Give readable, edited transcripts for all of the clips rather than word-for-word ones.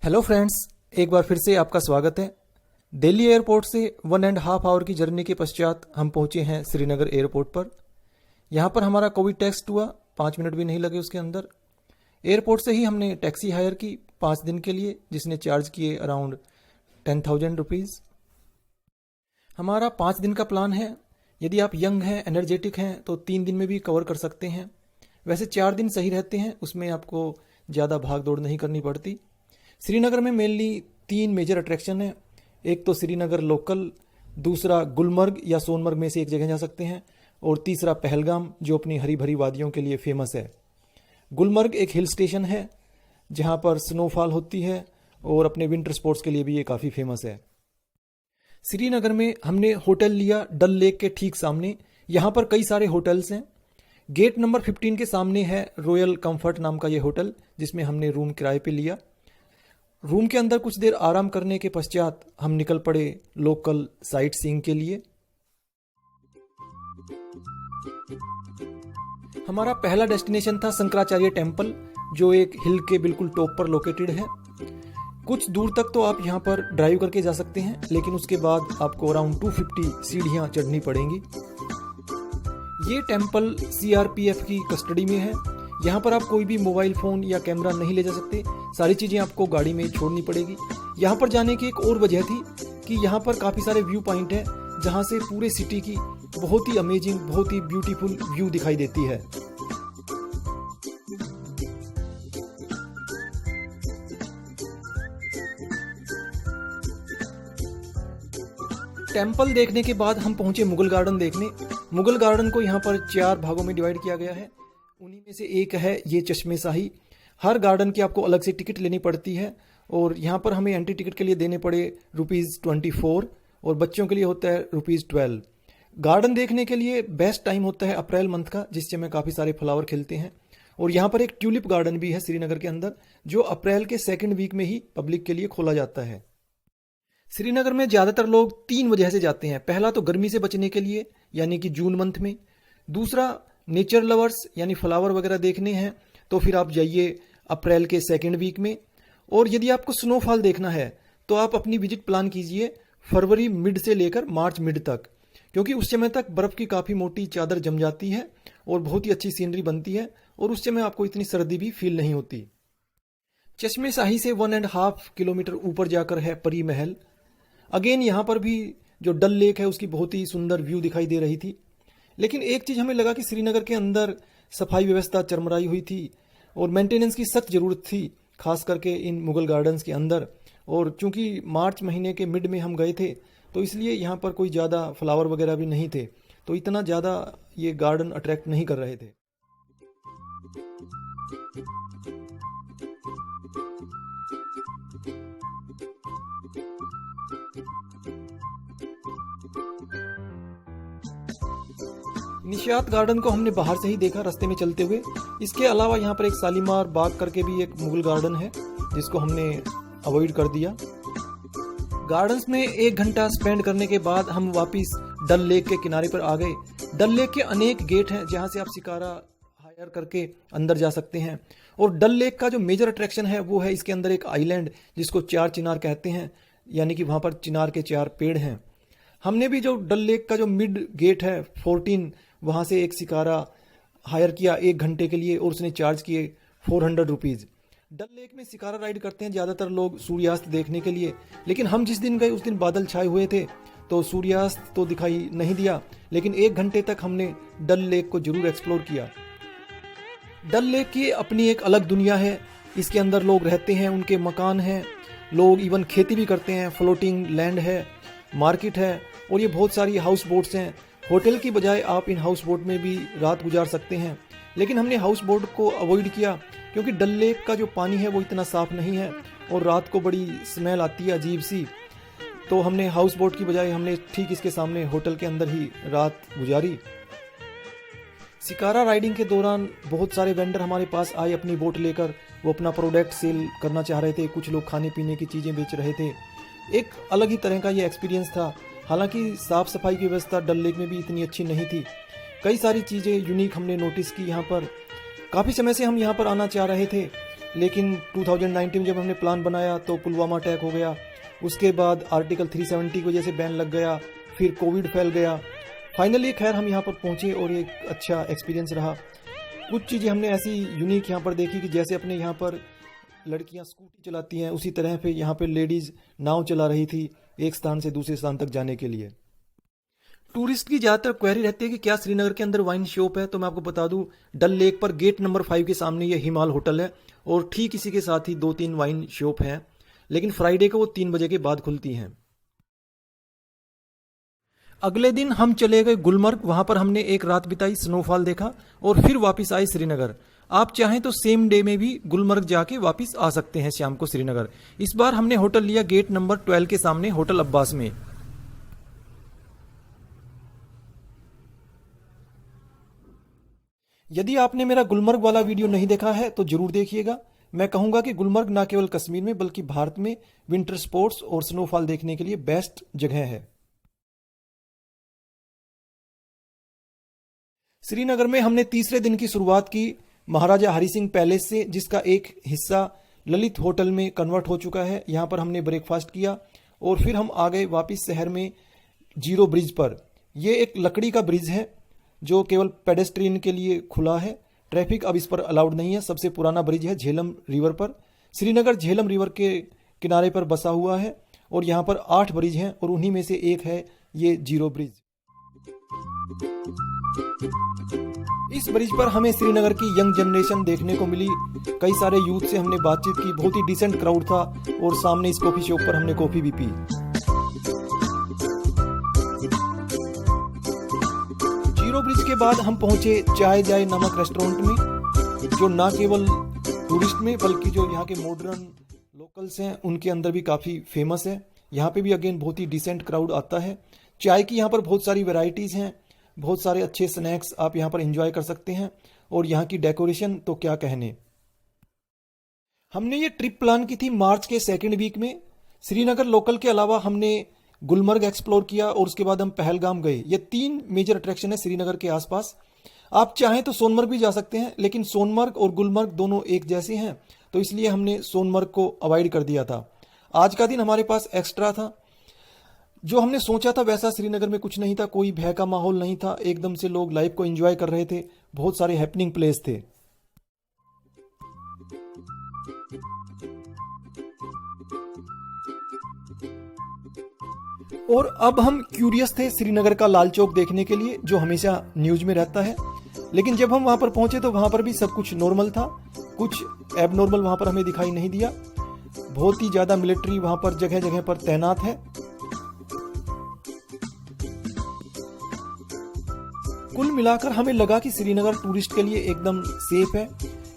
Hello friends, एक बार फिर से आपका स्वागत है। दिल्ली एयरपोर्ट से 1.5 आवर की जर्नी के पश्चात हम पहुंचे हैं श्रीनगर एयरपोर्ट पर। यहां पर हमारा कोविड टेस्ट हुआ, 5 मिनट भी नहीं लगे उसके अंदर। एयरपोर्ट से ही हमने टैक्सी हायर की 5 दिन के लिए, जिसने चार्ज किए अराउंड 10,000 रुपीज़। हमारा 5 दिन का प्लान है। यदि आप यंग हैं, एनर्जेटिक हैं तो 3 दिन में भी कवर कर सकते हैं। वैसे 4 दिन सही रहते हैं, उसमें आपको ज़्यादा भाग दौड़ नहीं करनी पड़ती। श्रीनगर में मेनली 3 मेजर अट्रैक्शन है। एक तो श्रीनगर लोकल, दूसरा गुलमर्ग या सोनमर्ग में से एक जगह जा सकते हैं, और तीसरा पहलगाम जो अपनी हरी भरी वादियों के लिए फेमस है। गुलमर्ग एक हिल स्टेशन है जहां पर स्नोफॉल होती है और अपने विंटर स्पोर्ट्स के लिए भी ये काफ़ी फेमस है। श्रीनगर में हमने होटल लिया डल लेक के ठीक सामने। यहाँ पर कई सारे होटल्स हैं। गेट नंबर 15 के सामने है रॉयल कंफर्ट नाम का ये होटल, जिसमें हमने रूम किराए पे लिया। रूम के अंदर कुछ देर आराम करने के पश्चात हम निकल पड़े लोकल साइट सीइंग के लिए। हमारा पहला डेस्टिनेशन था शंकराचार्य टेम्पल, जो एक हिल के बिल्कुल टॉप पर लोकेटेड है। कुछ दूर तक तो आप यहाँ पर ड्राइव करके जा सकते हैं, लेकिन उसके बाद आपको अराउंड 250 सीढ़ियाँ चढ़नी पड़ेंगी। ये टेम्पल CRPF की कस्टडी में है। यहाँ पर आप कोई भी मोबाइल फ़ोन या कैमरा नहीं ले जा सकते। सारी चीज़ें आपको गाड़ी में छोड़नी पड़ेगी। यहाँ पर जाने की एक और वजह थी कि यहाँ पर काफ़ी सारे व्यू पॉइंट हैं, जहाँ से पूरे सिटी की बहुत ही अमेजिंग, बहुत ही ब्यूटीफुल व्यू दिखाई देती है। टेम्पल देखने के बाद हम पहुंचे मुगल गार्डन देखने। मुगल गार्डन को यहाँ पर 4 भागों में डिवाइड किया गया है। उन्हीं में से एक है ये चश्मे शाही। हर गार्डन की आपको अलग से टिकट लेनी पड़ती है, और यहाँ पर हमें एंट्री टिकट के लिए देने पड़े ₹24 और बच्चों के लिए होता है ₹12। गार्डन देखने के लिए बेस्ट टाइम होता है अप्रैल मंथ का, जिस समय काफ़ी सारे फ्लावर खिलते हैं। और यहाँ पर एक ट्यूलिप गार्डन भी है श्रीनगर के अंदर, जो अप्रैल के 2nd वीक में ही पब्लिक के लिए खोला जाता है। श्रीनगर में ज़्यादातर लोग 3 वजह से जाते हैं। पहला तो गर्मी से बचने के लिए, यानी कि जून मंथ में। दूसरा नेचर लवर्स, यानी फ्लावर वगैरह देखने हैं, तो फिर आप जाइए अप्रैल के 2nd वीक में। और यदि आपको स्नोफॉल देखना है तो आप अपनी विजिट प्लान कीजिए फरवरी मिड से लेकर मार्च मिड तक, क्योंकि उस समय तक बर्फ़ की काफ़ी मोटी चादर जम जाती है और बहुत ही अच्छी सीनरी बनती है, और उस समय आपको इतनी सर्दी भी फील नहीं होती। चश्मे शाही से 1.5 किलोमीटर ऊपर जाकर है परी महल। अगेन यहाँ पर भी जो डल लेक है उसकी बहुत ही सुंदर व्यू दिखाई दे रही थी। लेकिन एक चीज़ हमें लगा कि श्रीनगर के अंदर सफाई व्यवस्था चरमराई हुई थी और मेंटेनेंस की सख्त ज़रूरत थी, खास करके इन मुगल गार्डन्स के अंदर। और चूंकि मार्च महीने के मिड में हम गए थे, तो इसलिए यहाँ पर कोई ज़्यादा फ्लावर वगैरह भी नहीं थे, तो इतना ज़्यादा ये गार्डन अट्रैक्ट नहीं कर रहे थे। निशात गार्डन को हमने बाहर से ही देखा रास्ते में चलते हुए। इसके अलावा यहाँ पर एक शालीमार बाग करके भी एक मुगल गार्डन है, जिसको हमने अवॉइड कर दिया। गार्डन्स में 1 घंटा स्पेंड करने के बाद हम वापस डल लेक के किनारे पर आ गए। डल लेक के अनेक गेट हैं जहाँ से आप शिकारा हायर करके अंदर जा सकते हैं। और डल लेक का जो मेजर अट्रैक्शन है वो है इसके अंदर एक आइलैंड, जिसको 4 चिनार कहते हैं, यानी कि वहाँ पर चिनार के 4 पेड़ हैं। हमने भी जो डल लेक का जो मिड गेट है 14, वहाँ से एक शिकारा हायर किया 1 घंटे के लिए, और उसने चार्ज किए ₹400। डल लेक में शिकारा राइड करते हैं ज़्यादातर लोग सूर्यास्त देखने के लिए, लेकिन हम जिस दिन गए उस दिन बादल छाए हुए थे, तो सूर्यास्त तो दिखाई नहीं दिया। लेकिन 1 घंटे तक हमने डल लेक को जरूर एक्सप्लोर किया। डल लेक की अपनी एक अलग दुनिया है। इसके अंदर लोग रहते हैं, उनके मकान हैं, लोग इवन खेती भी करते हैं, फ्लोटिंग लैंड है, मार्केट है, और ये बहुत सारी हाउस बोट्स हैं। होटल की बजाय आप इन हाउस बोट में भी रात गुजार सकते हैं। लेकिन हमने हाउस बोट को अवॉइड किया, क्योंकि डल लेक का जो पानी है वो इतना साफ़ नहीं है और रात को बड़ी स्मेल आती है अजीब सी। तो हमने हाउस बोट की बजाय हमने ठीक इसके सामने होटल के अंदर ही रात गुजारी। शिकारा राइडिंग के दौरान बहुत सारे वेंडर हमारे पास आए अपनी बोट लेकर। वो अपना प्रोडक्ट सेल करना चाह रहे थे, कुछ लोग खाने पीने की चीज़ें बेच रहे थे। एक अलग ही तरह का ये एक्सपीरियंस था। हालांकि साफ़ सफाई की व्यवस्था डल लेक में भी इतनी अच्छी नहीं थी। कई सारी चीज़ें यूनिक हमने नोटिस की यहाँ पर। काफ़ी समय से हम यहाँ पर आना चाह रहे थे, लेकिन 2019 में जब हमने प्लान बनाया तो पुलवामा अटैक हो गया, उसके बाद आर्टिकल 370 की वजह से बैन लग गया, फिर कोविड फैल गया। फाइनली खैर हम यहाँ पर पहुँचे और एक अच्छा एक्सपीरियंस रहा। कुछ चीज़ें हमने ऐसी यूनिक यहाँ पर देखी कि जैसे अपने यहाँ पर लड़कियाँ स्कूटी चलाती हैं, उसी तरह पे यहाँ पे लेडीज़ नाव चला रही थी एक स्थान से दूसरे स्थान तक जाने के लिए। टूरिस्ट की ज़्यादातर क्वेरी रहती है कि क्या श्रीनगर के अंदर वाइन शॉप है, तो मैं आपको बता दूं डल लेक पर गेट नंबर 5 के सामने ये हिमाल होटल है और ठीक इसी के साथ ही 2-3 वाइन शॉप हैं, लेकिन फ्राइडे को वो 3 बजे के बाद खुलती हैं। अगले दिन हम चले गए गुलमर्ग, वहां पर हमने एक रात बिताई, स्नोफॉल देखा और फिर वापस आए श्रीनगर। आप चाहें तो सेम डे में भी गुलमर्ग जाके वापस आ सकते हैं शाम को श्रीनगर। इस बार हमने होटल लिया गेट नंबर 12 के सामने होटल अब्बास में। यदि आपने मेरा गुलमर्ग वाला वीडियो नहीं देखा है तो जरूर देखिएगा। मैं कहूंगा कि गुलमर्ग न केवल कश्मीर में बल्कि भारत में विंटर स्पोर्ट्स और स्नोफॉल देखने के लिए बेस्ट जगह है। श्रीनगर में हमने तीसरे दिन की शुरुआत की महाराजा हरि सिंह पैलेस से, जिसका एक हिस्सा ललित होटल में कन्वर्ट हो चुका है। यहाँ पर हमने ब्रेकफास्ट किया और फिर हम आ गए वापस शहर में जीरो ब्रिज पर। यह एक लकड़ी का ब्रिज है जो केवल पेडेस्ट्रियन के लिए खुला है, ट्रैफिक अब इस पर अलाउड नहीं है। सबसे पुराना ब्रिज है झेलम रिवर पर। श्रीनगर झेलम रिवर के किनारे पर बसा हुआ है और यहाँ पर 8 ब्रिज हैं और उन्हीं में से एक है ये जीरो ब्रिज। इस ब्रिज पर हमें श्रीनगर की यंग जनरेशन देखने को मिली। कई सारे यूथ से हमने बातचीत की, बहुत ही डिसेंट क्राउड था और सामने इस कॉफी शॉप पर हमने कॉफी भी पी। जीरो ब्रिज के बाद हम पहुंचे चाय जाय नामक रेस्टोरेंट में, जो ना केवल टूरिस्ट में बल्कि जो यहाँ के मॉडर्न लोकल्स हैं उनके अंदर भी काफ़ी फेमस है। यहाँ पे भी अगेन बहुत ही डिसेंट क्राउड आता है। चाय की यहाँ पर बहुत सारी वैरायटीज़ हैं, बहुत सारे अच्छे स्नैक्स आप यहाँ पर एंजॉय कर सकते हैं और यहाँ की डेकोरेशन तो क्या कहने। हमने ये ट्रिप प्लान की थी मार्च के 2nd वीक में। श्रीनगर लोकल के अलावा हमने गुलमर्ग एक्सप्लोर किया और उसके बाद हम पहलगाम गए। ये 3 मेजर अट्रैक्शन है श्रीनगर के आसपास। आप चाहें तो सोनमर्ग भी जा सकते हैं, लेकिन सोनमर्ग और गुलमर्ग दोनों एक जैसे हैं, तो इसलिए हमने सोनमर्ग को अवॉइड कर दिया था। आज का दिन हमारे पास एक्स्ट्रा था। जो हमने सोचा था वैसा श्रीनगर में कुछ नहीं था, कोई भय का माहौल नहीं था, एकदम से लोग लाइफ को एंजॉय कर रहे थे, बहुत सारे हैपनिंग प्लेस थे। और अब हम क्यूरियस थे श्रीनगर का लाल चौक देखने के लिए, जो हमेशा न्यूज में रहता है। लेकिन जब हम वहां पर पहुंचे तो वहां पर भी सब कुछ नॉर्मल था, कुछ एबनॉर्मल वहां पर हमें दिखाई नहीं दिया। बहुत ही ज्यादा मिलिट्री वहां पर जगह जगह पर तैनात है। कुल मिलाकर हमें लगा कि श्रीनगर टूरिस्ट के लिए एकदम सेफ है।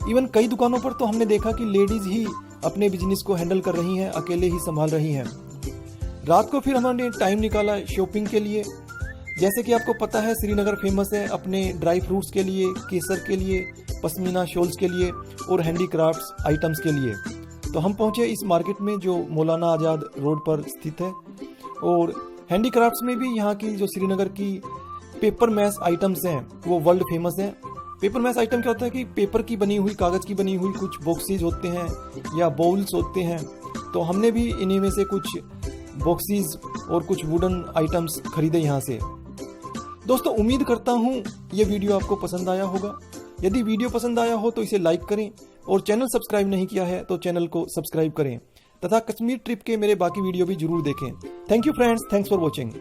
इवन कई दुकानों पर तो हमने देखा कि लेडीज ही अपने बिजनेस को हैंडल कर रही हैं, अकेले ही संभाल रही हैं। रात को फिर हमने टाइम निकाला शॉपिंग के लिए। जैसे कि आपको पता है श्रीनगर फेमस है अपने ड्राई फ्रूट्स के लिए, केसर के लिए, पश्मीना शॉल्स के लिए और हैंडीक्राफ्ट्स आइटम्स के लिए। तो हम पहुंचे इस मार्केट में जो मौलाना आज़ाद रोड पर स्थित है। और हैंडीक्राफ्ट्स में भी यहाँ की जो श्रीनगर की पेपर मैश आइटम्स हैं वो वर्ल्ड फेमस हैं। पेपर मैश आइटम क्या होता है कि पेपर की बनी हुई, कागज़ की बनी हुई कुछ बॉक्सेज होते हैं या बाउल्स होते हैं। तो हमने भी इन्हीं में से कुछ बॉक्सेस और कुछ वुडन आइटम्स खरीदे यहाँ से। दोस्तों उम्मीद करता हूँ ये वीडियो आपको पसंद आया होगा। यदि वीडियो पसंद आया हो तो इसे लाइक करें और चैनल सब्सक्राइब नहीं किया है तो चैनल को सब्सक्राइब करें तथा कश्मीर ट्रिप के मेरे बाकी वीडियो भी जरूर देखें। Thank you friends, thanks for watching.